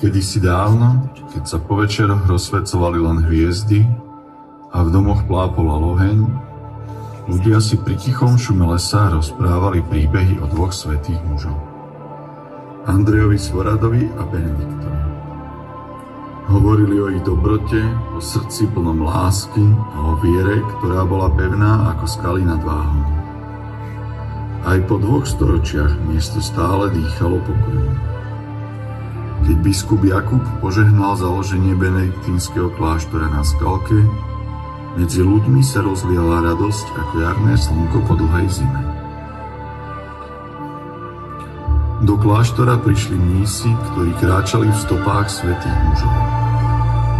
Kedysi dávno, keď sa po večeroch rozsvecovali len hviezdy a v domoch plápol oheň, ľudia si pri tichom šume lesa rozprávali príbehy o dvoch svätých mužov, Andrejovi Svoradovi a Benediktovi. Hovorili o ich dobrote, o srdci plnom lásky a o viere, ktorá bola pevná ako skaly nad váhom. Aj po 2 storočiach miesto stále dýchalo pokojom. Keď biskup Jakub požehnal založenie benediktínskeho kláštora na Skalke, medzi ľuďmi sa rozliala radosť ako jarné slnko po dlhej zime. Do kláštora prišli mnísi, ktorí kráčali v stopách svätých mužov.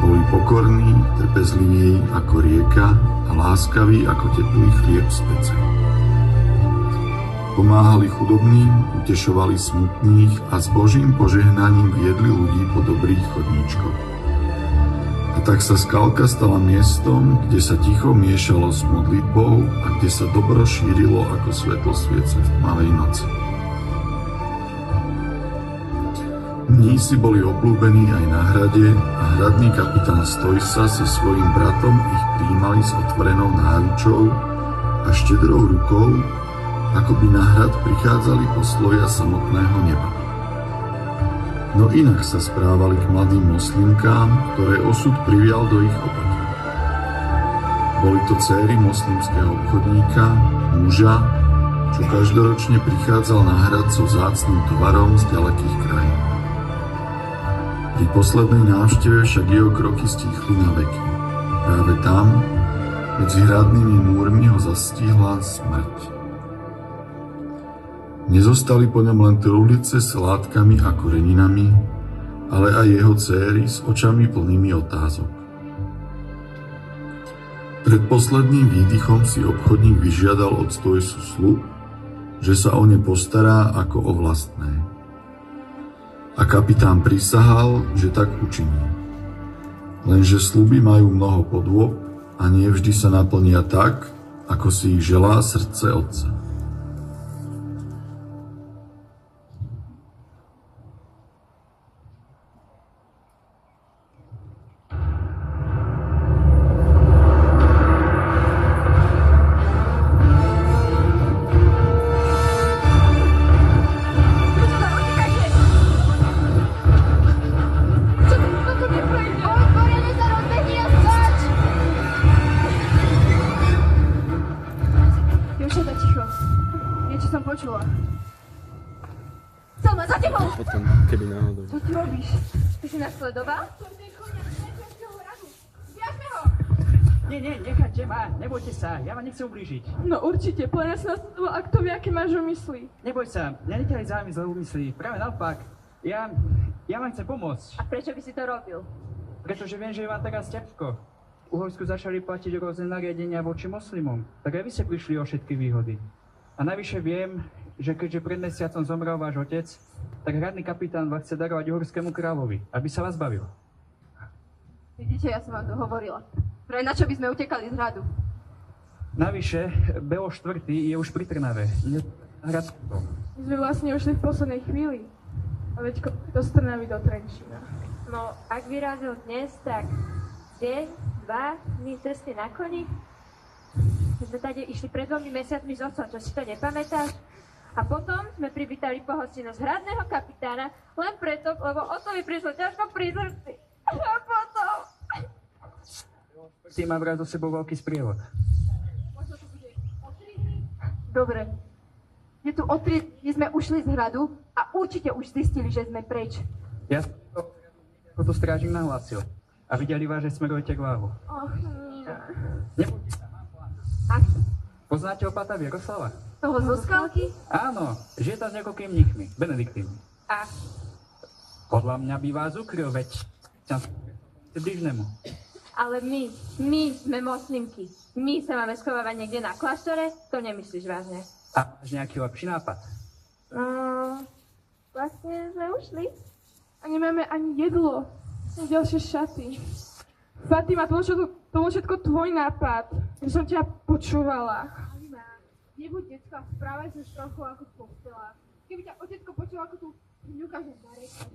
Boli pokorní, trpezliví ako rieka a láskaví ako teplý chlieb z pece. Pomáhali chudobným, utešovali smutných a s Božím požehnaním viedli ľudí po dobrých chodníčkoch. A tak sa Skalka stala miestom, kde sa ticho miešalo s modlitbou a kde sa dobro šírilo ako svetlo sviece v tmavej noci. Mnísi boli obľúbení aj na hrade a hradný kapitán Stojsa so svojím bratom ich prijímali s otvorenou náručou a štedrou rukou, ako by na hrad prichádzali poslovia samotného neba. No inak sa správali k mladým moslimkám, ktoré osud privial do ich opatrenia. Boli to céry moslimského obchodníka, muža, čo každoročne prichádzal na hrad so vzácnym tovarom z ďalekých krajín. Pri poslednej návšteve však jeho kroky stíchli na veky. Práve tam, medzi hradnými múrmi, ho zastihla smrť. Nezostali po ňom len truhlice s látkami a koreninami, ale aj jeho céry s očami plnými otázok. Pred posledným výdychom si obchodník vyžiadal od Stojsu sľub, že sa o ne postará ako o vlastné. A kapitán prisahal, že tak učiní. Lenže sľuby majú mnoho podôb a nie vždy sa naplnia tak, ako si ich želá srdce otca. Co ty robíš? Ty si nasledoval? Nie, nechajte ma, nebojte sa, ja vám nechcem ublížiť. No určite, plne si nasledoval, a kto vie, aké máš úmysly. Neboj sa, mňa neťali zájmy zlé úmysly, práve naopak, ja vám chcem pomôcť. A prečo by si to robil? Pretože viem, že je vám teraz ťažko. V Uhorsku začali platiť rôzne nariadenia voči moslimom, tak aj vy ste prišli o všetky výhody. A navyše viem, že keďže pred mesiacom zomrel váš otec, tak hradný kapitán vás chce darovať uhorskému kráľovi, aby sa vás bavil. Vidíte, ja som vám to hovorila. Pre na čo by sme utekali z hradu? Navyše, Belo IV. Je už pri Trnave. My sme vlastne ušli v poslednej chvíli. A veď do Trnavy do Trenčína. No, ak vyrazil dnes, tak deň, 2 dní cesty na koni. My sme tady išli pred 2 mesiacmi s otcom, čo si to nepamätáš? A potom sme privítali pohostinnosť hradného kapitána len preto, lebo Ottovi prišlo ťažko pri srdci. A potom... Ty má vrát so sebou veľký sprievod. Dobre. Je tu o 3 dní sme ušli z hradu a určite už zistili, že sme preč. Ja ako to strážnik nahlásil. A videli vás, že smerujete k Váhu. Och, nie. Nebojte sa, mám plán. Poznáte opata Vieroslava? Toho zo Skalky? Áno, žije tam s niekoľkými mníchmi, benediktívmi. A? Podľa mňa by vás ukryl, veď ťa blížnemu. Ale my sme moslimky. My sa máme schovávať niekde na kláštore? To nemyslíš vážne? A máš nejaký lepší nápad? No, vlastne sme ušli. A nemáme ani jedlo. Ani ďalšie šaty. Fatima, to bol všetko tvoj nápad. Ja som ťa počúvala. Nebuď decka, správaj sa trochu ako v postela. Keby ťa otecko počul, ako tu ňukáš a zarekáš.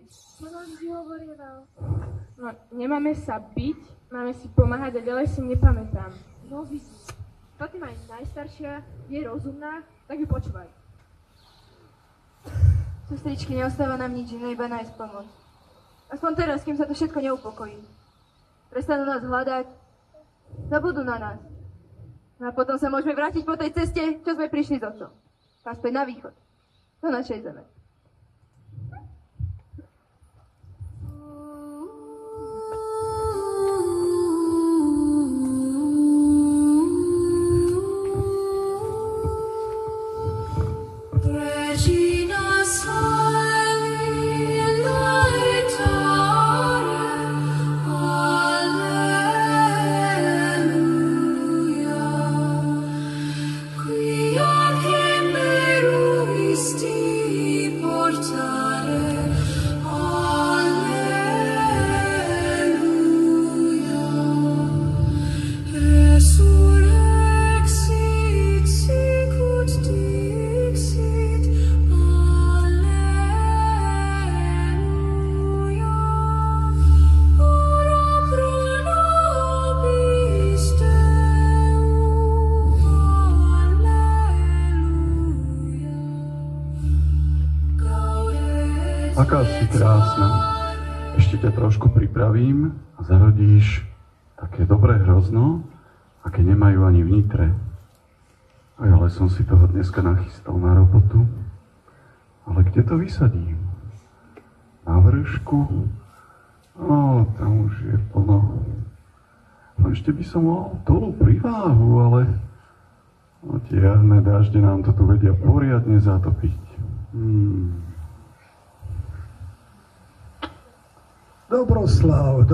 Čo nám vyhovorieval? No, nemáme sa byť, máme si pomáhať a ďalej si nepamätám. No vidíš, Fatima je najstaršia, je rozumná, tak ju počúvaj. Sestričky, neostáva nám nič iné, iba nájsť pomoc. Aspoň teraz, kým sa to všetko neupokojí. Prestanú nás hľadať, zabudú na nás. No a potom sa môžeme vrátiť po tej ceste, čo sme prišli s otcom. Naspäť na východ, do našej zeme. Regina Caeli, laetare, alleluia. Quia meruisti portare, alleluia. Resurrexit sicut dixit, alleluia. Ora pro nobis Deum, alleluia. Gaudet Aká si krásna. Ešte ťa trošku pripravím a zarodíš také dobré hrozno, aké nemajú ani v Nitre. Aj ale som si toho dneska nachystal na robotu. Ale kde to vysadím? Na vršku? No, tam už je plno. No ešte by som mohol dolu pri váhu, ale no, tie jarné dažde nám to tu vedia poriadne zatopiť. Dobroslav,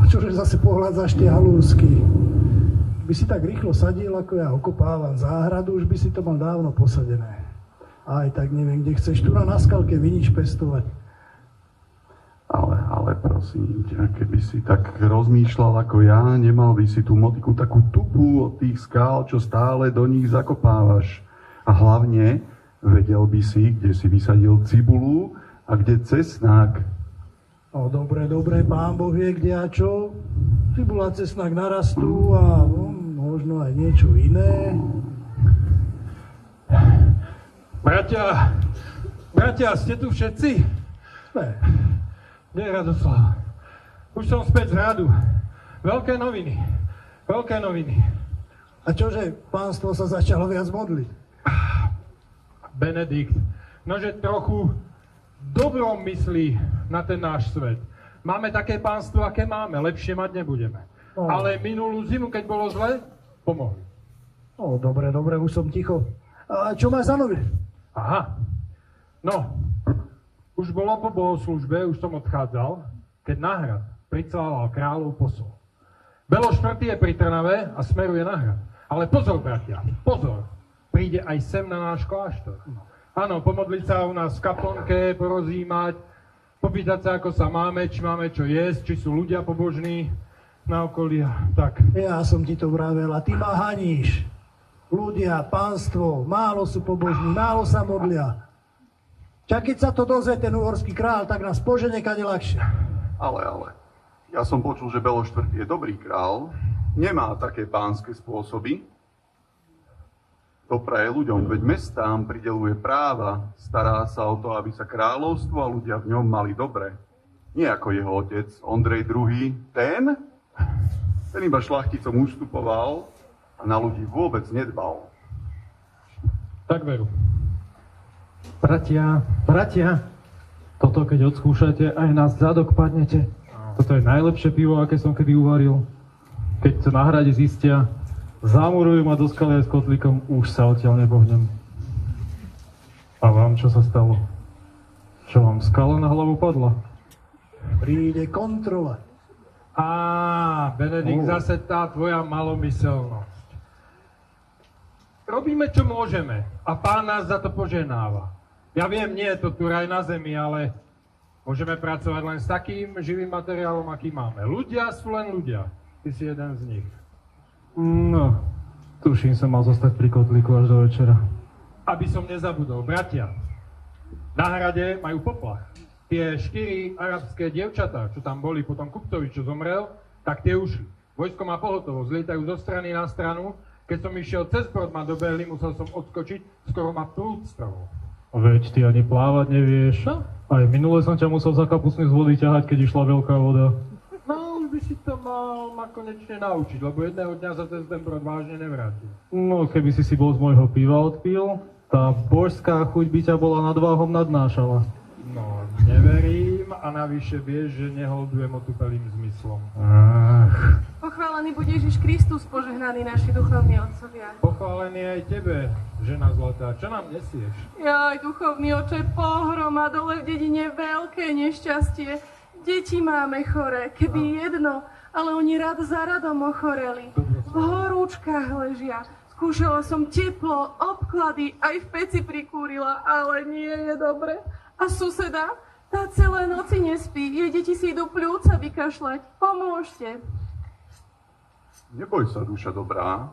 čože zase pohľadzaš tie halúsky? By si tak rýchlo sadil, ako ja okopávam záhradu, už by si to mal dávno posadené. Aj tak neviem, kde chceš tu na skalke vinič pestovať. Ale prosím ťa, keby si tak rozmýšľal ako ja, nemal by si tú motiku takú tupú od tých skál, čo stále do nich zakopávaš. A hlavne vedel by si, kde si vysadil cibulu a kde cesnák. No dobre, Pán Boh vie, kde a čo. Cibula, cesnak narastú a možno aj niečo iné. Bratia, ste tu všetci? Ne, Nie, Radoslav. Už som späť z hradu. Veľké noviny. a čože pánstvo sa začalo viac modliť? Benedikt, nože trochu dobrom myslí na ten náš svet. Máme také pánstvo, aké máme, lepšie mať nebudeme. No. Ale minulú zimu, keď bolo zle, pomohli. No, dobre, už som ticho. A čo máš za noviny? Aha, no, už bolo po bohoslúžbe, už som odchádzal, keď na hrad pricával kráľov posol. Belo štvrtý je pri Trnave a smeruje na hrad. Ale pozor, bratia, pozor, príde aj sem na náš kláštor. Áno, pomodliť sa u nás v kaplnke, porozímať, popýtať sa, ako sa máme, či máme čo jesť, či sú ľudia pobožní na okolí, tak. Ja som ti to vravel a ty ma haníš. Ľudia, pánstvo, málo sú pobožní, málo sa modlia. Čak keď sa to dozve ten uhorský král, tak nás požene kade ľahšie. Ale, ja som počul, že Belo štvrtý je dobrý král, nemá také pánske spôsoby, dopraje ľuďom, veď mestám prideľuje práva, stará sa o to, aby sa kráľovstvo a ľudia v ňom mali dobre. Nie ako jeho otec, Ondrej II, ten iba šlachticom ustupoval a na ľudí vôbec nedbal. Tak veru. Bratia, toto keď odskúšate, aj na zadok padnete. Toto je najlepšie pivo, aké som kedy uvaril. Keď to na hrade zistia, zamurujú ma do skaly aj s kotlíkom, už sa odtiaľ nepohnem. A vám čo sa stalo? Čo vám skala na hlavu padla? Príde kontrola. Benedikt, zase tá tvoja malomyselnosť. Robíme, čo môžeme a Pán nás za to poženáva. Ja viem, nie je to tu raj na zemi, ale môžeme pracovať len s takým živým materiálom, aký máme. Ľudia sú len ľudia. Ty si jeden z nich. No, tuším, som mal zostať pri kotlíku až do večera. Aby som nezabudol, bratia, na hrade majú poplach. tie 4 arabské dievčatá, čo tam boli po tom kupcovi, čo zomrel, tak tie ušli. Vojsko má pohotovosť, lietajú zo strany na stranu. Keď som išiel cez brod, ma dobehli, musel som odskočiť, skoro ma prúd strhol. Veď ty ani plávať nevieš. Aj minule som ťa musel za kapusný z vody ťahať, keď išla veľká voda. No, už by si to mal ma konečne naučiť, lebo jedného dňa sa cez ten brod vážne nevrátil. No, keby si bol z môjho piva odpil, tá božská chuť by ťa bola nad váhom nadnášala. No, neverím a navyše vieš, že neholdujem otupelým zmyslom. Pochválený bude Ježiš Kristus, požehnaní naši duchovní otcovia. Pochválený aj tebe, žena zlatá. Čo nám nesieš? Jaj, duchovný oče, pohroma, dole v dedine veľké nešťastie. Deti máme choré, keby jedno, ale oni rad za radom ochoreli. V horúčkach ležia. Skúšala som teplo, obklady, aj v peci prikúrila, ale nie je dobre. A suseda, tá celé noci nespí, jej deti si idú pľúca vykašľať. Pomôžte. Neboj sa, duša dobrá.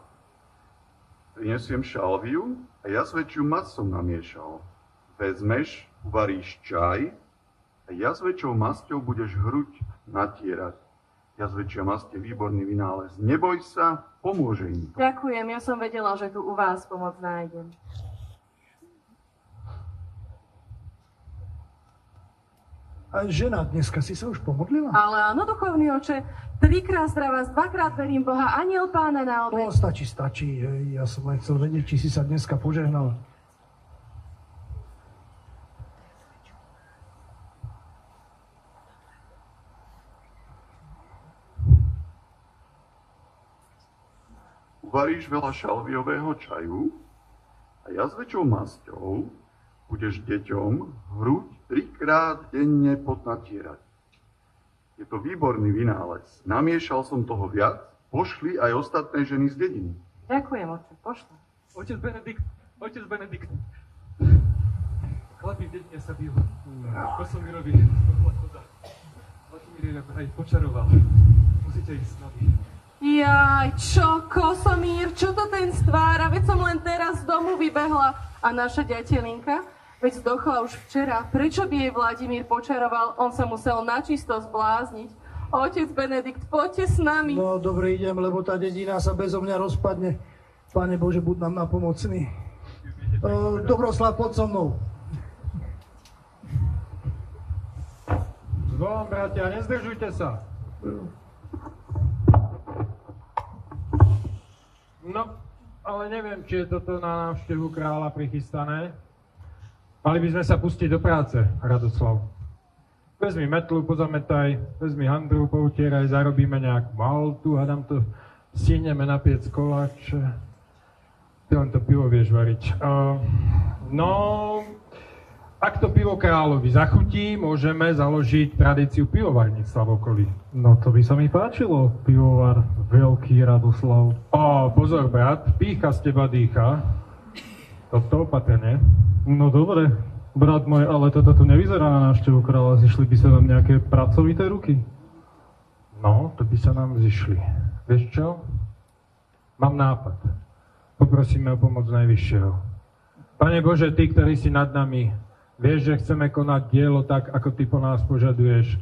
Prinesiem šalviu a jazvečiu masť som namiešal. Vezmeš, uvaríš čaj a jazvečou masťou budeš hruď natierať. Jazvečia masť je výborný vynález. Neboj sa, pomôže im to. Ďakujem, ja som vedela, že tu u vás pomoc nájdem. A žena, dneska si sa už pomodlila? Ale áno, duchovný oče, 3-krát zdravá, 2-krát verím Boha, aniel Pána na obed. No, stačí. Ja som len chcel vedieť, či si sa dneska požehnala. Uvaríš veľa šalviového čaju a jazvečou masťou budeš deťom hruď 3-krát denne podnatierať. Je to výborný vynález. Namiešal som toho viac, pošli aj ostatné ženy z dediny. Ďakujem, oče, pošle. Otec Benedikt. Chlapi v dedine sa bijú. Kosomírovi stopla koza. Vladimír aj počaroval. Musíte ísť s nami. Jaj, čo, Kosomír, čo to ten stvára? Veď som len teraz z domu vybehla. A naša ďatelinka? Veď zdochla už včera. Prečo by jej Vladimír počaroval? On sa musel načisto zblázniť. Otec Benedikt, poďte s nami. No, dobre, idem, lebo tá dedina sa bezo mňa rozpadne. Pane Bože, buď nám napomocný. Dobroslav, poď so mnou. Zvolám, bratia, nezdržujte sa. No, ale neviem, či je toto na návštevu kráľa prichystané. Mali by sme sa pustiť do práce, Radoslav. Vezmi metlu, pozametaj, vezmi handru, poutieraj, zarobíme nejakú maltu, hádam to, stihneme na piec koláče. Ty len to pivo vieš variť. No, ak to pivo kráľovi zachutí, môžeme založiť tradíciu pivovarníctva v okolí. No to by sa mi páčilo, pivovar, veľký Radoslav. Pozor, brat, pýcha z teba dýcha. Toto opatrne. No dobre, brat môj, ale toto tu nevyzerá na návštevu kráľa, zišli by sa nám nejaké pracovité ruky. No, to by sa nám zišli. Vieš čo? Mám nápad. Poprosíme o pomoc Najvyššieho. Pane Bože, Ty, ktorý si nad nami, vieš, že chceme konať dielo tak, ako Ty po nás požaduješ.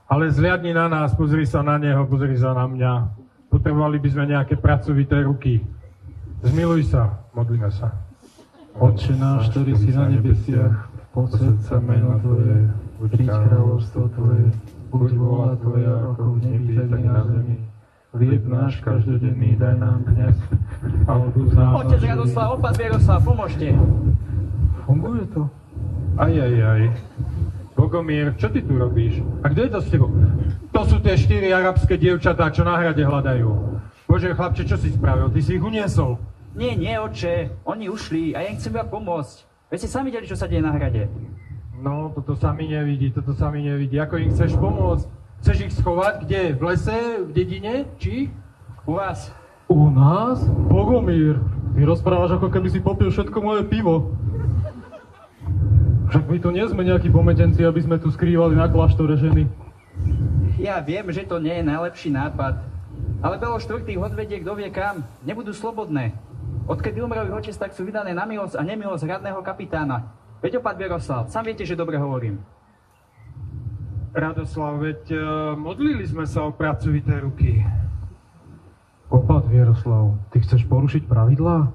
Ale zliadni na nás, pozri sa na neho, pozri sa na mňa. Potrebovali by sme nejaké pracovité ruky. Zmiluj sa, modlíme sa. Otče náš, ktorý si na nebesiach, posväť sa meno Tvoje, príď kráľovstvo Tvoje, buď vôľa Tvoja, ako v nebi, tak i na zemi. Chlieb náš každodenný daj nám dnes, a odpúsť nám Otec Radoslav, opat Vieroslav, pomôžte. Funguje to? Aj. Bogomír, čo ty tu robíš? A kto je to s tebou? To sú tie 4 arabské dievčatá, čo na hrade hľadajú. Bože, chlapče, čo si spravil? Ty si ich uniesol. Nie, oče, oni ušli a ja im chcem iba pomôcť. Veď ste sami videli, čo sa deje na hrade. No, toto sa mi nevidí. Ako im chceš pomôcť? Chceš ich schovať? Kde? V lese? V dedine? Či? U vás. U nás? Bogomír, ty rozprávaš, ako keby si popil všetko moje pivo. Však my tu nie sme nejakí pometenci, aby sme tu skrývali na kláštore ženy. Ja viem, že to nie je najlepší nápad. Ale Belo štvrtých odvedie kto vie kam. Nebudú slobodné. Odkedy umrel ich otec, tak sú vydané na milosť a nemilosť hradného kapitána. Veď opat Vieroslav, sám viete, že dobre hovorím. Radoslav, veď modlili sme sa o pracovité ruky. Opat, Vieroslav, ty chceš porušiť pravidlá?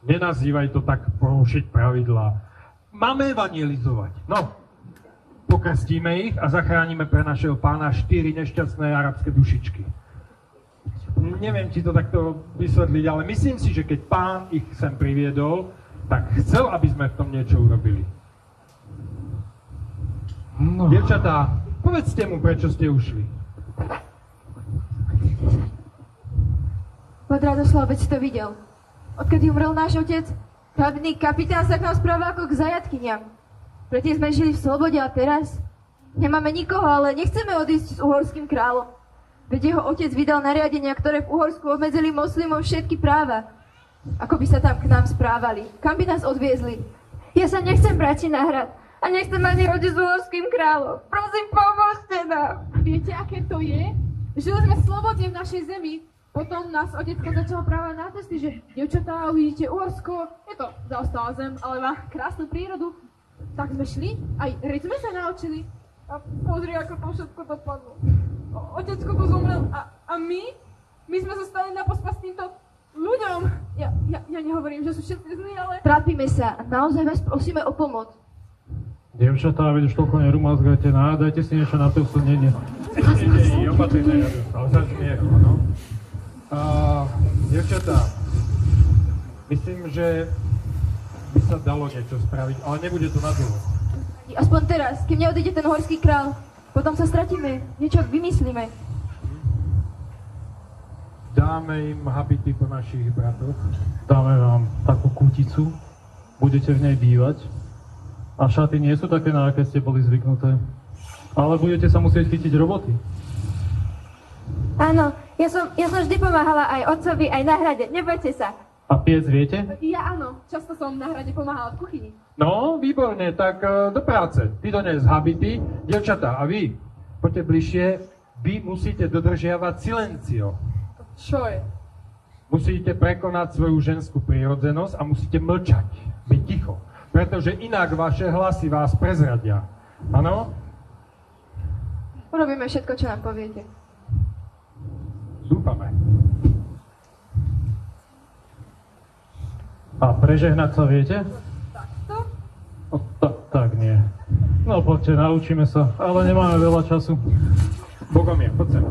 Nenazývaj to tak porušiť pravidlá. Máme evangelizovať. No, pokrstíme ich a zachránime pre našeho pána 4 nešťastné arabské dušičky. Neviem ti to takto vysvetliť, ale myslím si, že keď pán ich sem priviedol, tak chcel, aby sme v tom niečo urobili. No. Dievčatá, povedzte mu, prečo ste ušli. Pat Radoslav, veď si to videl. Odkedy umrel náš otec, hlavný kapitán sa k nám správa ako k zajatkyniam. Predtým sme žili v slobode a teraz nemáme nikoho, ale nechceme odísť s uhorským kráľom. Veď jeho otec vydal nariadenia, ktoré v Uhorsku obmedzili moslimom všetky práva. Ako by sa tam k nám správali? Kam by nás odviezli? Ja sa nechcem vrátiť na hrad. A nechcem ani rodiť s uhorským kráľom. Prosím, pomôžte nám. Viete, aké to je? Žili sme slobodne v našej zemi. Potom nás otecko začal právať na testy, že dievčatá, uvidíte Uhorsko, je to zaostalá zem, ale má krásnu prírodu. Tak sme šli, aj reč sme sa naučili. A pozri, ako to všetko dopadlo. Otecko tu zomrel a my sme zostali na pospas týmto ľuďom. Ja nehovorím, že sú všetci zlí, ale... Trápime sa a naozaj vás prosíme o pomoc. Dievčatá, veď už toľko nerumazgajte, dajte si niečo na posilnenie. Opatrne, ale začne, no. Dievčatá, myslím, že by sa dalo niečo spraviť, ale nebude to na dlho. Aspoň teraz, kým neodíde ten horský král, potom sa stratíme, niečo vymyslíme. Dáme im habity po našich bratoch. Dáme vám takú kúticu, budete v nej bývať. A šaty nie sú také, na aké ste boli zvyknuté. Ale budete sa musieť chytiť roboty. Áno, ja som vždy pomáhala aj otcovi, aj na hrade, nebojte sa. A piec viete? Ja áno, často som na hrade pomáhala v kuchyni. No, výborne, tak do práce. Ty dones habity, dievčatá, a vy, poďte bližšie, vy musíte dodržiavať silencio. Čo je? Musíte prekonať svoju ženskú prírodzenosť a musíte mlčať, byť ticho. Pretože inak vaše hlasy vás prezradia. Áno? Urobíme všetko, čo nám poviete. Dúfame. A prežehnať sa viete? Tak nie. No poďte, naučíme sa, ale nemáme veľa času. Bogomír, poď sem.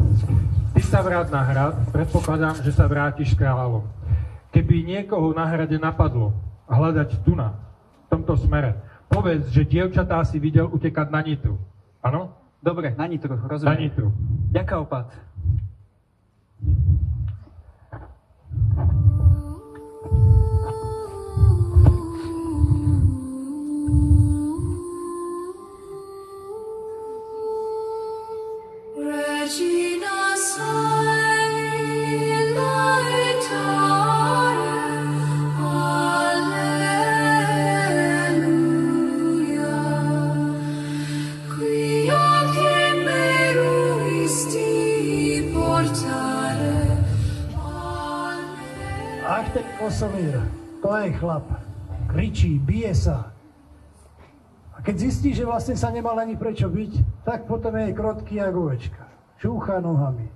Ty sa vráť na hrad, predpokladám, že sa vrátiš s kráľom. Keby niekoho na hrade napadlo hľadať tu na v tomto smere, povedz, že dievčatá si videl utekať na Nitru. Áno? Dobre, na Nitru, rozumiem. Na Nitru. Ďakujem, opat. Regina Saevi laetare, Alleluia. Quia meruisti portare, Alleluia. Ach, ten Kosomír, to je chlap. Kričí, bije sa. A keď zistí, že vlastne sa nemal ani prečo byť, tak potom je krotký jak ovečka. Šúcha nohami.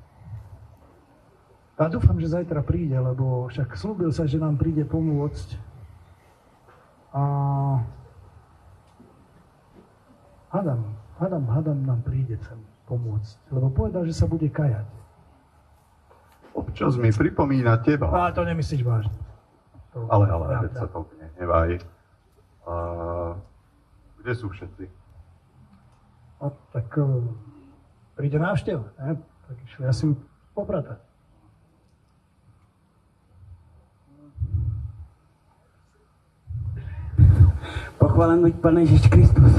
A dúfam, že zajtra príde, lebo však slúbil sa, že nám príde pomôcť. A hádam nám príde sem pomôcť, lebo povedal, že sa bude kajať. Občas mi pripomína teba. A to nemyslíš vážne. Ale, veď sa to nehnevaj. Kde sú všetci? No, tak príde návštev, ne? Tak išli asi popratať. Pochválený Pane Ježiš Kristus.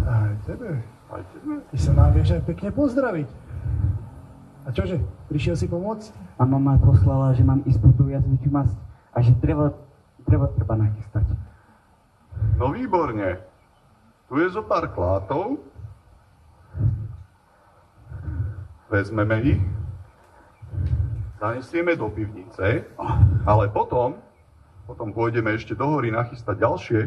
Aj tebe. Ty sa nám vieš aj pekne pozdraviť. A čože, prišiel si pomôcť? A mama poslala, že mám ísť po tú jazvičiu masť a že treba nachystať. No výborne. Tu je zo pár klátov. Vezmeme ich. Zanesieme do pivnice. Ale potom pôjdeme ešte do hory nachystať ďalšie.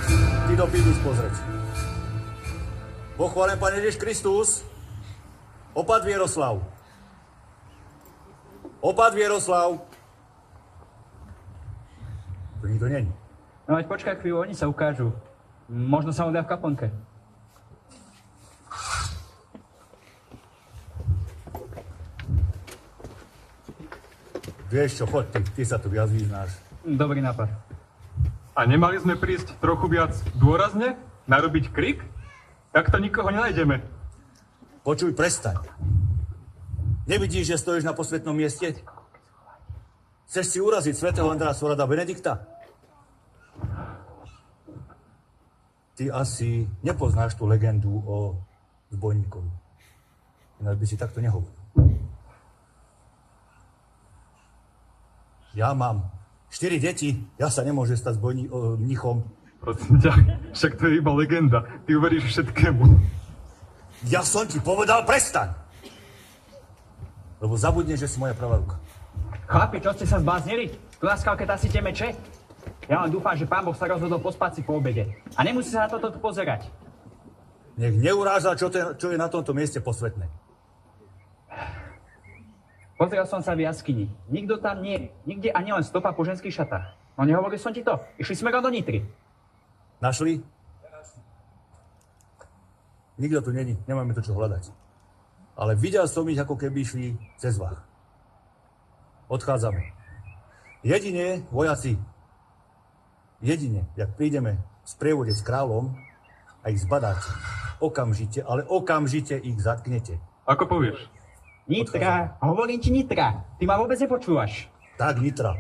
Ty do už pozrieť. Pochválen Pán Ježiš Kristus. Opat Vieroslav. Opat Vieroslav. To nikto není. No veď počkaj chvíľu, oni sa ukážu. Možno sa modlia v kaplnke. Vieš čo, choď, ty sa tu viac vyznáš. Dobrý nápad. A nemali sme prísť trochu viac dôrazne? Narobiť krik? Takto nikoho nenájdeme. Počuj, prestaň. Nevidíš, že stojíš na posvetnom mieste? Chceš si uraziť svätého Andrea Sorada Benedikta? Ty asi nepoznáš tú legendu o zbojníkovi. Ináč by si takto nehovoril. Ja mám 4 deti, ja sa nemôžem stať mnichom. Prosím ťa, však to je iba legenda. Ty uveríš všetkému. Ja som ti povedal, prestaň! Lebo zabudneš, že si moja pravá ruka. Chlapi, čo ste sa zbláznili? Tu na skalke tasíte meče? Ja len dúfam, že Pán Boh sa rozhodol pospať si po obede. A nemusí sa na toto tu pozerať. Nech neuráža, čo je na tomto mieste posvetné. Pozrel som sa v jaskyni. Nikto tam nie. Nikde ani len stopa po ženských šatách. No nehovoril som ti to. Išli smerom do Nitry. Našli? Nikto tu není. Nemáme tu čo hľadať. Ale videl som ich, ako keby išli cez Vach. Odchádzame. Jedine, vojaci, jak prídeme v sprievode s kráľom a ich zbadáte, okamžite, ale okamžite ich zatknete. Ako povieš? Nitra. Hovorím ti Nitra. Ty ma vôbec nepočúvaš. Tak, Nitra.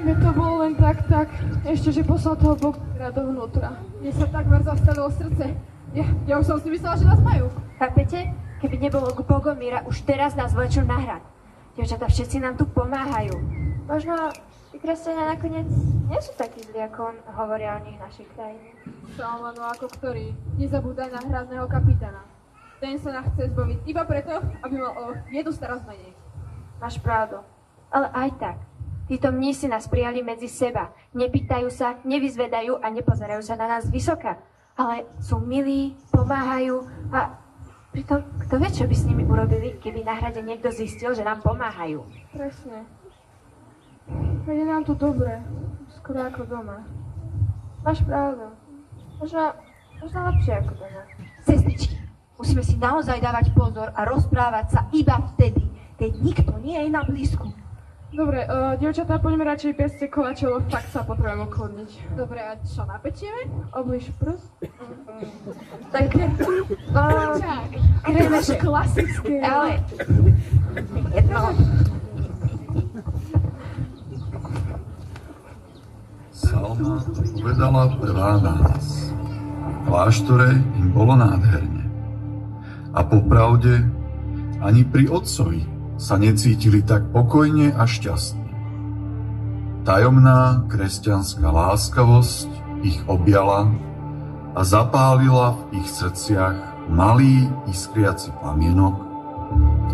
Veď to bolo len tak, ešte, že poslal toho Boha dovnútra. Mne sa takmer zastavilo srdce. Ja už som si myslela, že nás majú. Chápete? Keby nebolo k Bogomíra, už teraz nás vlečú na hrad. Dievčatá, všetci nám tu pomáhajú. Možno tí kresťania nakoniec nie sú takí zlí, ako hovoria o nich našej krajine. Salmano, ako ktorý. Nezabúdaj na hradného kapitána. Ten sa nás chce zbaviť iba preto, aby mal o jednu starosť menej. Máš pravdu. Ale aj tak. Títo mnísi nás prijali medzi seba. Nepýtajú sa, nevyzvedajú a nepozerajú sa na nás vysoka. Ale sú milí, pomáhajú a pritom, kto vie, čo by s nimi urobili, keby na hrade niekto zistil, že nám pomáhajú. Presne. Veď je nám tu dobre. Skoro ako doma. Máš pravdu. Možno lepšie ako doma. Sestričky, musíme si naozaj dávať pozor a rozprávať sa iba vtedy, keď nikto nie je na blízku. Dobre, dievčatá, poďme radšej piesť koláče, lebo fakt sa potrebujem ukludniť. Dobre, a čo napečieme? Obliž prst? Tak, Čak, kremeš klasické. Ale, jedno. Salma povedala prvá nahlas. V kláštore im bolo nádherne. A popravde, ani pri otcovi sa necítili tak pokojne a šťastne. Tajomná kresťanská láskavosť ich objala a zapálila v ich srdciach malý iskriaci plamienok,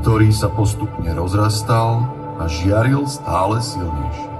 ktorý sa postupne rozrastal a žiaril stále silnejšie.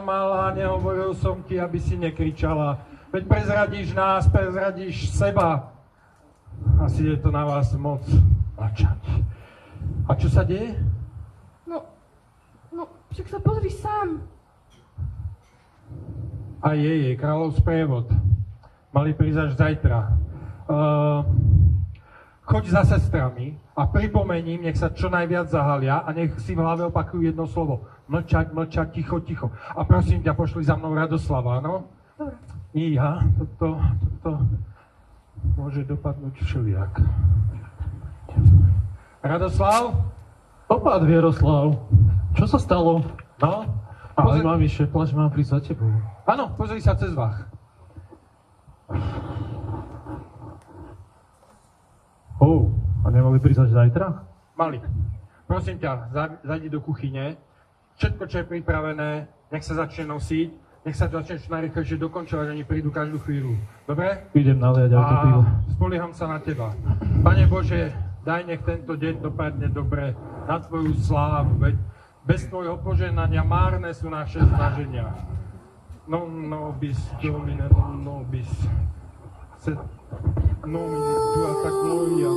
malá, nehovoril som ti, aby si nekričala. Veď prezradíš nás, prezradíš seba. Asi je to na vás moc mlčať. A čo sa deje? No, však sa pozri sám. A je kráľov sprievod. Mali prísť až zajtra. Choď za sestrami a pripomením, nech sa čo najviac zahalia a nech si v hlave opakujú jedno slovo. Mlčať, ticho. A prosím ťa, pošli za mnou Radoslava, áno? Dobre. Íha, toto môže dopadnúť všelijak. Radoslav? Opa, Vieroslav. Čo sa stalo? No? Ale mamiše, plač, mám prísť za tebou. Áno, pozri sa cez vách. A nemali prísť až zajtra? Mali. Prosím ťa, zajdi do kuchyne. Všetko, čo je pripravené, nech sa začne nosiť. Nech sa to začne čo najrýchlejšie dokončovať, oni prídu každú chvíľu. Dobre? Idem naliať aj to pivo. Spolieham sa na teba. Pane Bože, daj nech tento deň dopadne dobre na tvoju slávu, veď bez tvojho požehnania márne sú naše snaženia. Non nobis Domine, non nobis. Sed nomine tua ta gloria.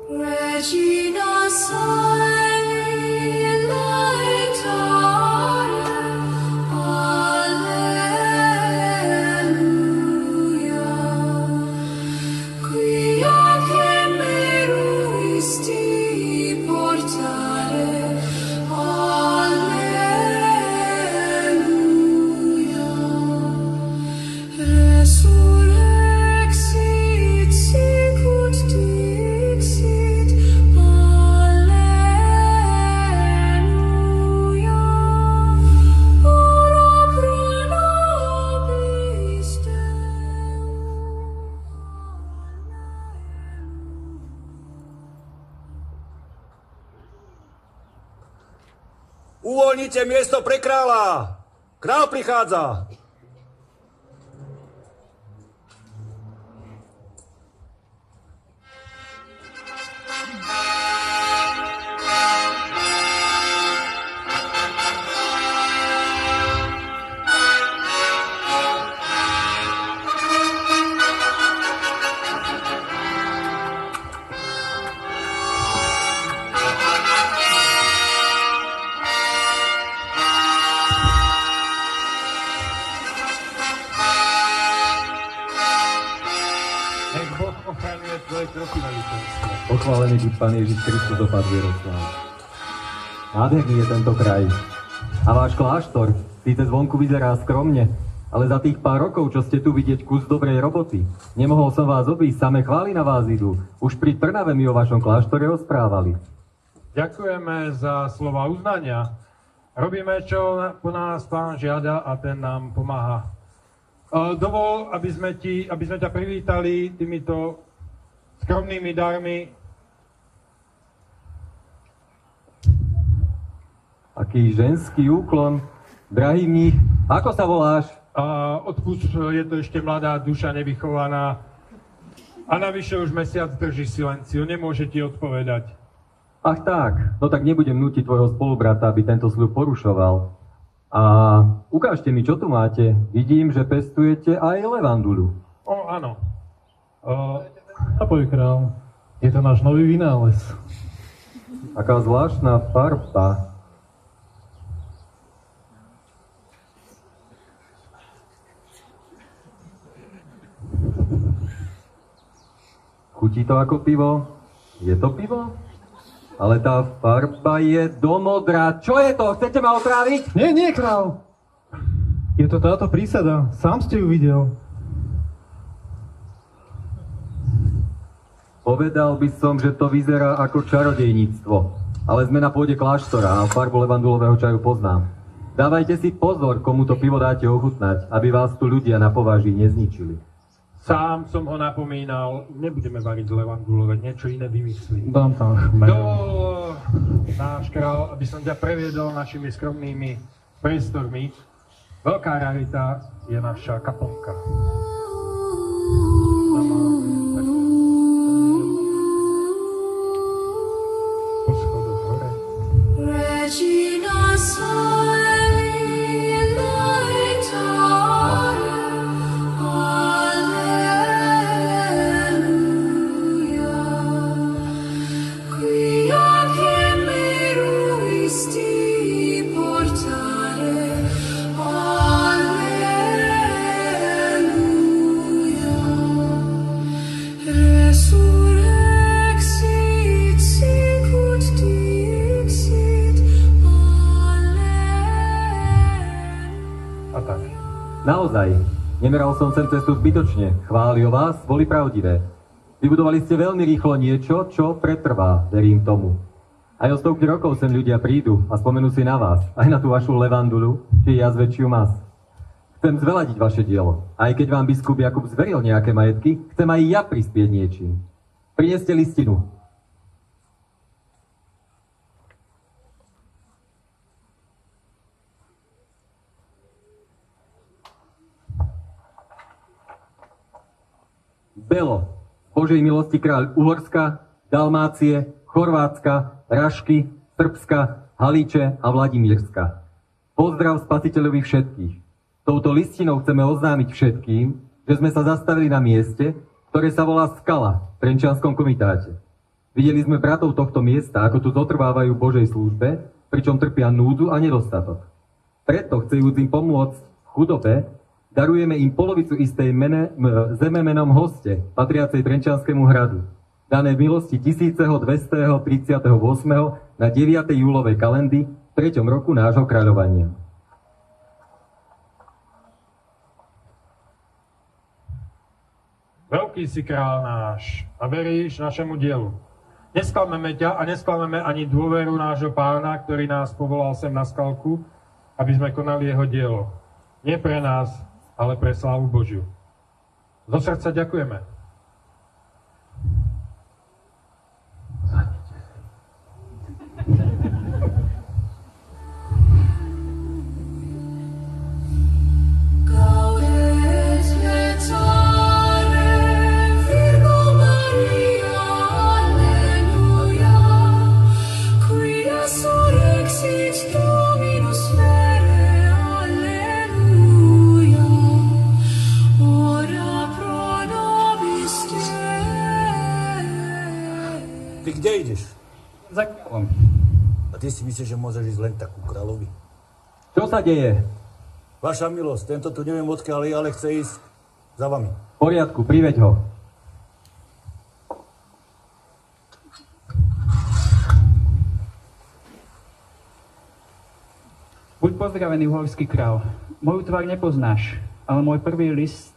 Regina Sancti Laetare, Alleluia. Quia meruisti portare, Alleluia. Resurrexit sicut dixit, Alleluia. Ora pro nobis Deum. Uvoľnite miesto pre kráľa! Král prichádza! Nech Boh ochraňuje tvoje kroky na víťazstvo. Pochválený buď Pán Ježiš Kristus, opat Vieroslav. Nádherný je tento kraj. A váš kláštor síce zvonku vyzerá skromne, ale za tých pár rokov, čo ste tu, vidieť kus dobrej roboty. Nemohol som vás obísť, samé chvály na vás idú. Už pri Trnave mi o vašom kláštore rozprávali. Ďakujeme za slova uznania. Robíme, čo po nás Pán žiada a ten nám pomáha. Dovol, aby sme ťa privítali týmito skromnými darmi. Aký ženský úklon. Drahý mních, ako sa voláš? Odpust, je to ešte mladá duša nevychovaná. A navyše už mesiac drží silenciu, nemôže ti odpovedať. Ach tak, no tak nebudem nútiť tvojho spolubrata, aby tento sľub porušoval. A ukážte mi, čo tu máte. Vidím, že pestujete aj levandulu. Áno. Ahoj, král. Je to náš nový vynález. Aká zvláštna farba. Chutí to ako pivo? Je to pivo? Ale tá farba je domodrá. Čo je to? Chcete ma otráviť? Nie, král. Je to táto prísada. Sám ste ju videl. Povedal by som, že to vyzerá ako čarodejníctvo. Ale sme na pôde kláštora a farbu levandulového čaju poznám. Dávajte si pozor, komu to pivo dáte ochutnať, aby vás tu ľudia na pováži nezničili. Sám som ho napomínal, nebudeme variť levandulové, niečo iné vymyslím. Dám tam chmel. Náš král, aby som ťa previedol našimi skromnými priestormi. Veľká rarita je naša kaplnka. Naozaj, nemeral som sem cestu zbytočne. Chvály o vás boli pravdivé. Vybudovali ste veľmi rýchlo niečo, čo pretrvá, verím tomu. Aj o stovky rokov sem ľudia prídu a spomenú si na vás, aj na tú vašu levandulu, či jazvečiu mas. Chcem zveladiť vaše dielo. Aj keď vám biskup Jakub zveril nejaké majetky, chcem aj ja prispieť niečím. Prineste listinu. Belo, Božej milosti kráľ Uhorska, Dalmácie, Chorvátska, Rašky, Srbska, Halíče a Vladimírska. Pozdrav spasiteľovi všetkých. Touto listinou chceme oznámiť všetkým, že sme sa zastavili na mieste, ktoré sa volá Skala v Trenčianskom komitáte. Videli sme bratov tohto miesta, ako tu zotrvávajú v Božej službe, pričom trpia núdzu a nedostatok. Preto, chcejúc im pomôcť v chudobe, darujeme im polovicu istej zeme menom Hoste, patriacej Trenčianskému hradu, dané v milosti 1238. na 9. júlovej kalendy v 3. roku nášho kráľovania. Veľký si král náš a veríš našemu dielu. Nesklameme ťa a nesklameme ani dôveru nášho pána, ktorý nás povolal sem na skalku, aby sme konali jeho dielo. Nie pre nás, ale pre slávu Božiu. Zo srdca ďakujeme. Kde ideš? Za kráľom. A ty si myslíš, že môžeš ísť len tak ku kráľovi? Čo sa deje? Vaša milosť, tento tu neviem odkiaľ, ale chce ísť za vami. V poriadku, priveď ho. Buď pozdravený, uhorský král. Moju tvár nepoznáš, ale môj prvý list,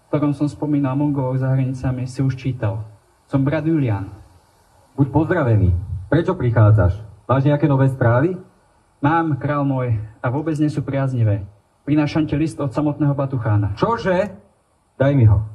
v ktorom som spomínal Mongolov za hranicami, si už čítal. Som brat Julián. Buď pozdravený. Prečo prichádzaš? Máš nejaké nové správy? Mám, král môj, a vôbec nie sú priaznivé. Prinášam ti list od samotného Batuchána. Čože? Daj mi ho.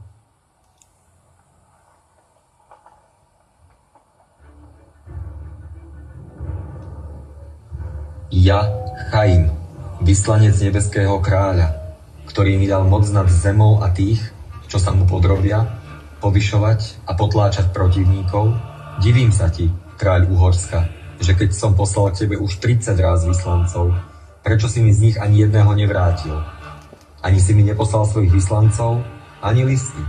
Ja, Chaim, vyslanec nebeského kráľa, ktorý mi dal moc nad zemou a tých, čo sa mu podrobia, povyšovať a potláčať protivníkov, divím sa ti, kráľ Uhorska, že keď som poslal k tebe už 30 ráz vyslancov, prečo si mi z nich ani jedného nevrátil? Ani si mi neposlal svojich vyslancov, ani listy.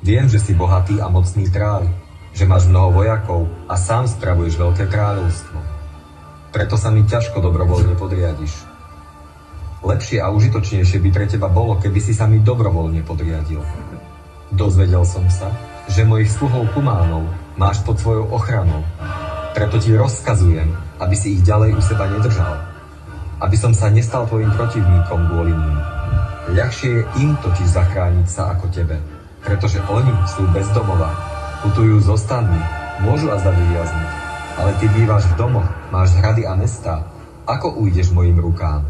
Viem, že si bohatý a mocný kráľ, že máš mnoho vojakov a sám spravuješ veľké kráľovstvo. Preto sa mi ťažko dobrovoľne podriadiš. Lepšie a užitočnejšie by pre teba bolo, keby si sa mi dobrovoľne podriadil. Dozvedel som sa, že mojich sluhov Kumánov máš pod svojou ochranou. Preto ti rozkazujem, aby si ich ďalej u seba nedržal. Aby som sa nestal tvojim protivníkom kvôli ním. Ľahšie je im totiž zachrániť sa ako tebe, pretože oni sú bez domova, putujú so stanmi, môžu azda vyviazniť, ale ty bývaš v domoch, máš hrady a mestá. Ako ujdeš mojim rukám?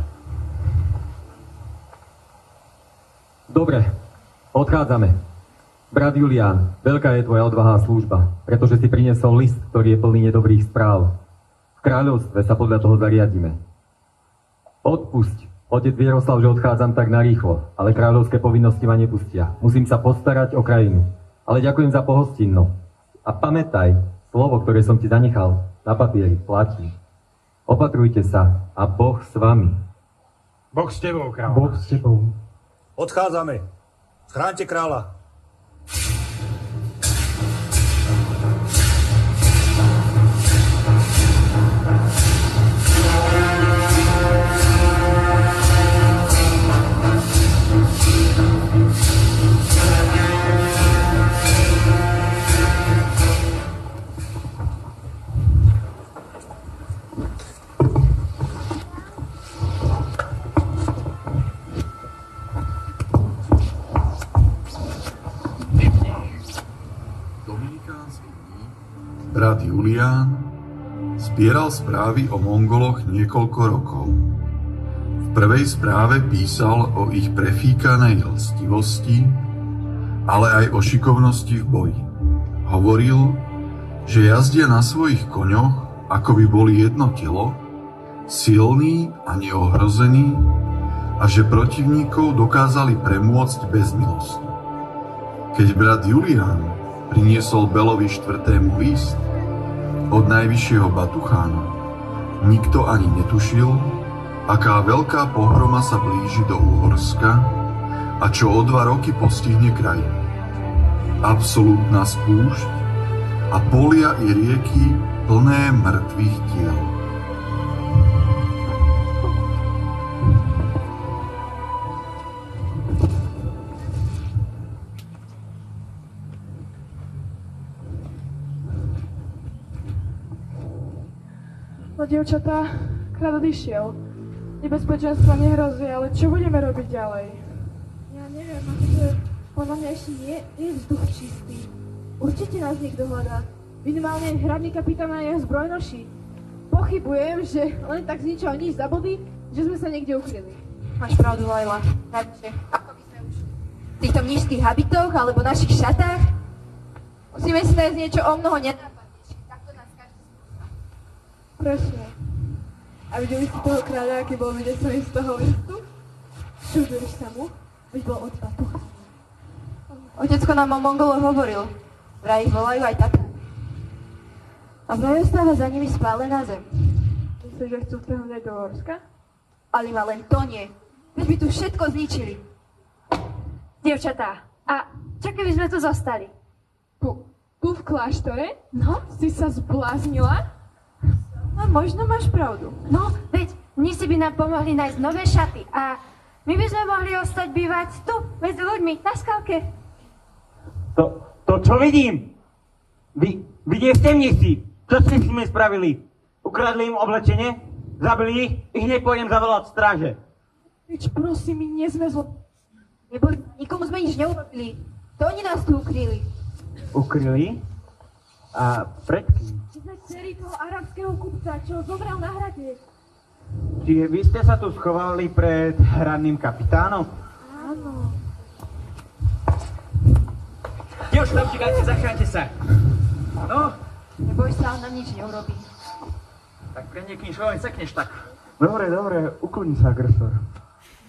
Dobre, odchádzame. Brat Julián, veľká je tvoja odvaha a služba, pretože si priniesol list, ktorý je plný nedobrých správ. V kráľovstve sa podľa toho zariadíme. Odpusť, otec Vieroslav, že odchádzam tak narýchlo, ale kráľovské povinnosti ma nepustia. Musím sa postarať o krajinu. Ale ďakujem za pohostinnosť. A pamätaj, slovo, ktoré som ti zanechal na papieri, platí. Opatrujte sa a Boh s vami. Boh s tebou, kráľ. Boh s tebou. Odchádzame. Chránte kráľa. brat Julián, zbieral správy o Mongoloch niekoľko rokov. V prvej správe písal o ich prefíkanej lstivosti, ale aj o šikovnosti v boji. Hovoril, že jazdia na svojich koňoch, ako by boli jedno telo, silní a neohrození, a že protivníkov dokázali premôcť bez milosti. Keď brat Julián priniesol Belovi 4. list od najvyššieho Batuchána, nikto ani netušil, aká veľká pohroma sa blíži do Uhorska a čo o 2 roky postihne krajinu. Absolútna spúšť a polia i rieky plné mŕtvych tiel. No, dievčatá, krát odišiel. Nebezpečenstvo nehrozí, ale čo budeme robiť ďalej? Ja neviem, akože podľa mňa ešte nie je vzduch čistý. Určite nás niekto hľadá. Minimálne hradný kapitán a jeho zbrojnoši. Pochybujem, že len tak z ničoho nič zabudli, že sme sa niekde ukryli. Máš pravdu, Laila. Radšej. Ako by sme už v týchto mníšskych habitoch alebo našich šatách? Musíme si nájsť niečo o mnoho nenápadnejšie. Takto nás každý spúšťa. Presne. A videli ste toho kráľa, aký bol vydesený z toho listu? Čuduješ sa mu? Veď bol od Batuchána. Otecko nám o Mongoloch hovoril. Vraj ich volajú aj Tatár. A vraj ostáva za nimi spále na zem. Myslíš, že chcú vtrhnúť do Uhorska? Ale ma len to nie. Veď by tu všetko zničili. Dievčatá, a čo keby sme tu zostali? Tu v kláštore? No? Si sa zbláznila? A možno máš pravdu. No, veď mnísi by nám pomohli nájsť nové šaty a my by sme mohli ostať bývať tu, medzi ľuďmi, na skalke. To čo vidím? Vidie ste mnísi? Čo ste s nimi spravili? Ukradli im oblečenie? Zabili ich? I hneď pôjdem zavolať stráže. Veď prosím, my nie sme zlo... Neboli, nikomu sme nič neurobili. To oni nás tu ukryli. Ukryli? A pred kým? Sme dcery toho arabského kupca, čo ho zomrel na hrade. Čiže vy ste sa tu schovali pred hradným kapitánom? Áno. Dievčatá, utekajte, zachránte sa. No, Neboj sa, on nám nič neurobí. tak pre niekým len sekneš tak. Dobre, ukludni sa, agresor.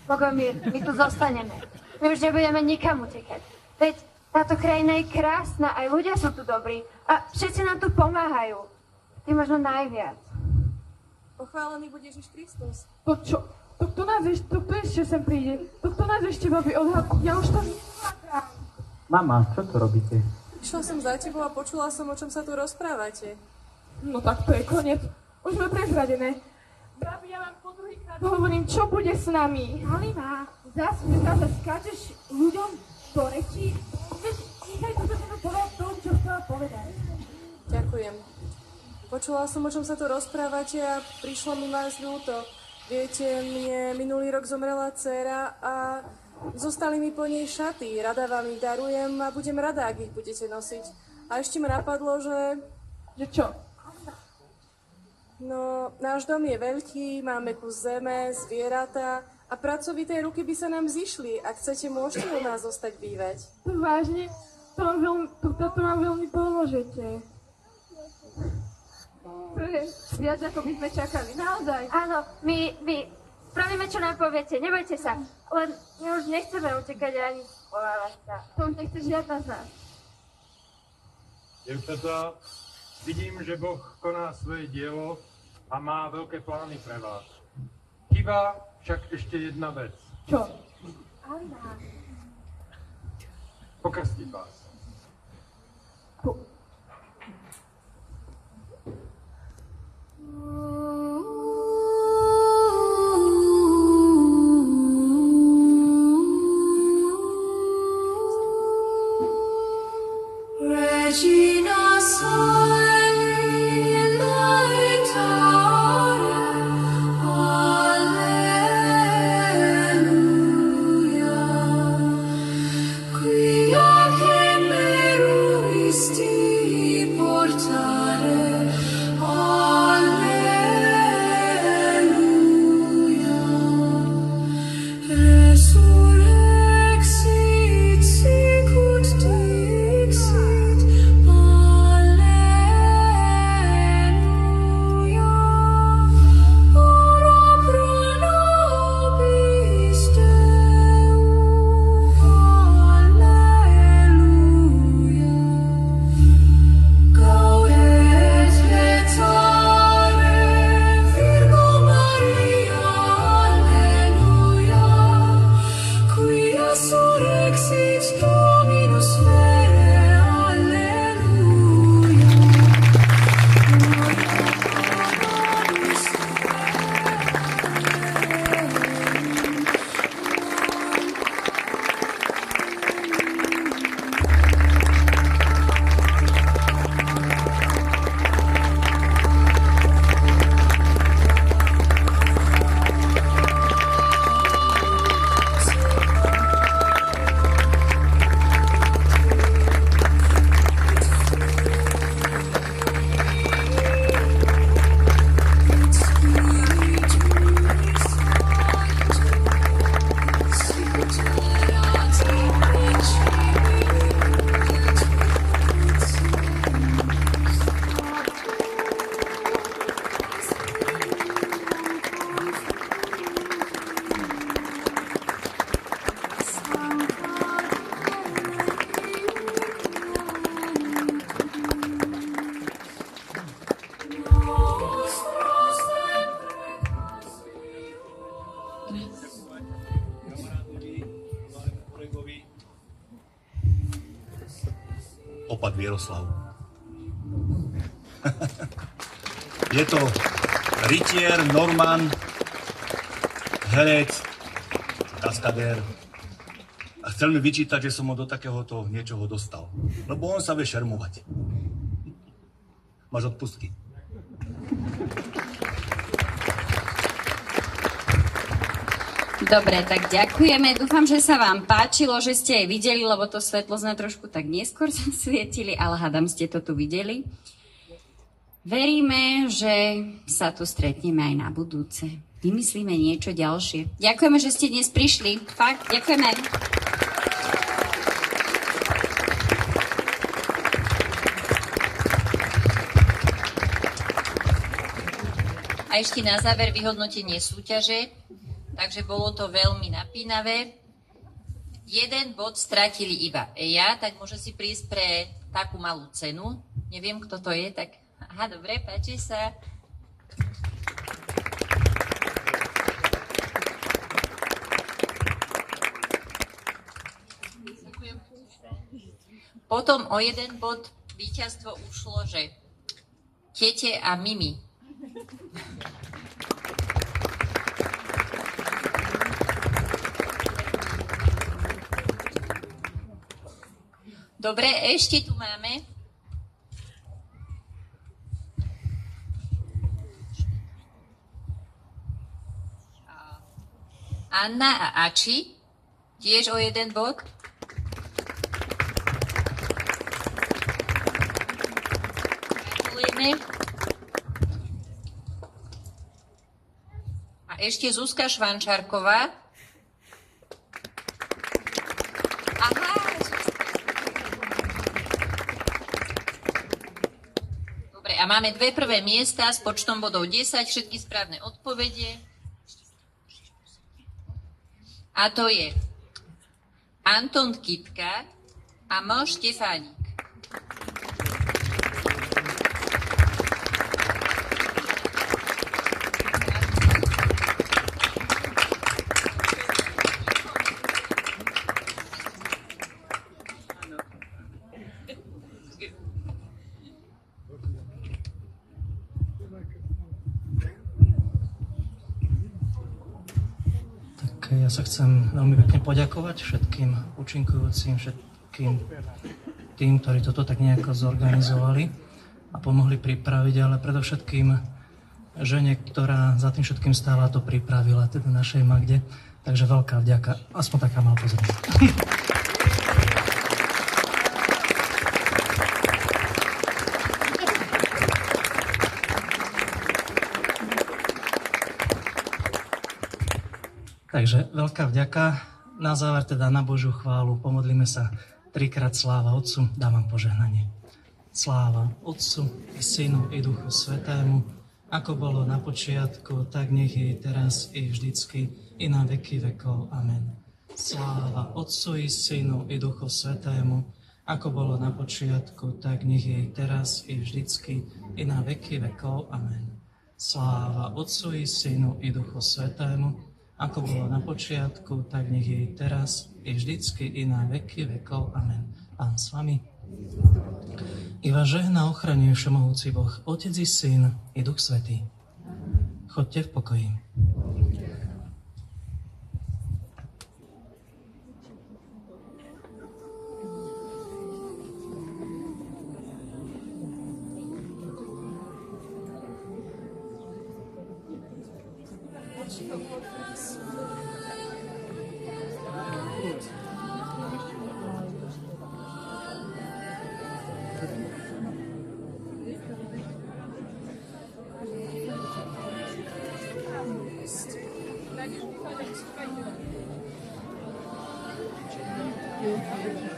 Bogomír, my tu zostaneme. My už nebudeme nikam utekať. Veď táto krajina je krásna, aj ľudia sú tu dobrí. A všetci nám tu pomáhajú. Ty možno najviac. Pochválený bude Ježiš Kristus. To čo? To kto nás ešte, to kto ešte sem príde? To kto nás ešte baví odhad? Ja už to nezvládam. Mama, čo tu robíte? Išla som za tebou a počula som, o čom sa tu rozprávate. No tak to je koniec. Už sme prezradené. Babi, ja vám po druhýkrát hovorím, čo bude s nami. Halina, zás mi zase skáčeš ľuďom do rečí. Veď nechaj to sa povedať to, čo chcela povedať. Ďakujem. Počula som, o čom sa tu rozprávate a prišlo mi vás ľúto. Viete, mne minulý rok zomrela dcéra a zostali mi po nej šaty. Rada vám ich darujem a budem rada, ak ich budete nosiť. A ešte ma napadlo, že... Že čo? No, náš dom je veľký, máme kus zeme, zvieratá a pracovité ruky by sa nám zišli. Ak chcete, môžete u nás zostať bývať. To vážne? To nám veľmi pomôžete. Viac ako by sme čakali, naozaj. Áno, my spravíme, čo nám poviete, nebojte sa. Len my už nechceme utekať ani schovávať sa. To už nechce žiadna z nás. Dievčatá, vidím, že Boh koná svoje dielo a má veľké plány pre vás. Chýba však ešte jedna vec. Čo? Pokrstiť vás. Regina Soeli laetare, Alleluia. Quia che meruisti Vieroslav. Je to rytier, Norman, herec, kaskadér. A chcel mi vyčítať, že som ho do takéhoto niečoho dostal. Lebo on sa vie šermovať. Máš odpustky. Dobre, tak ďakujeme. Dúfam, že sa vám páčilo, že ste aj videli, lebo to svetlo sme trošku tak neskôr zasvietili, ale hádam, ste to tu videli. Veríme, že sa tu stretneme aj na budúce. Vymyslíme niečo ďalšie. Ďakujeme, že ste dnes prišli. Fakt, ďakujeme. A ešte na záver vyhodnotenie súťaže. Takže bolo to veľmi napínavé. 1 bod stratili iba Eja, tak môže si prísť pre takú malú cenu. Neviem, kto to je, tak... Aha, dobre, páči sa. Potom o 1 bod víťazstvo ušlo, že Tete a Mimi. Dobre, ešte tu máme Anna a Ači, tiež o 1 bod. Gratulujeme. A ešte Zuzka Švančárková. A máme 2 prvé miesta s počtom bodov 10, všetky správne odpovede. A to je Anton Kytka a M. Štefánik. Ja sa chcem veľmi pekne poďakovať všetkým účinkujúcim, všetkým tým, ktorí toto tak nejako zorganizovali a pomohli pripraviť, ale predovšetkým žene, ktorá za tým všetkým stála, to pripravila, teda našej Magde. Takže veľká vďaka, aspoň taká malá pozornosť. Takže veľká vďaka. Na záver teda na Božiu chválu pomodlíme sa 3-krát sláva Otcu, dávam požehnanie. Sláva Otcu i Synu i Duchu Svätému, ako bolo na počiatku, tak nech je teraz i vždycky i na veky vekov. Amen. Sláva Otcu i Synu i Duchu Svätému, ako bolo na počiatku, tak nech je teraz i vždycky i na veky vekov. Amen. Sláva Otcu i Synu i Duchu Svätému, ako bolo na počiatku, tak nech je teraz, i vždycky, i na veky vekov. Amen. Pán s vami. I vás žehná, ochraňuje všemohúci Boh, Otec i Syn, i Duch Svätý. Choďte v pokoji. Thank you.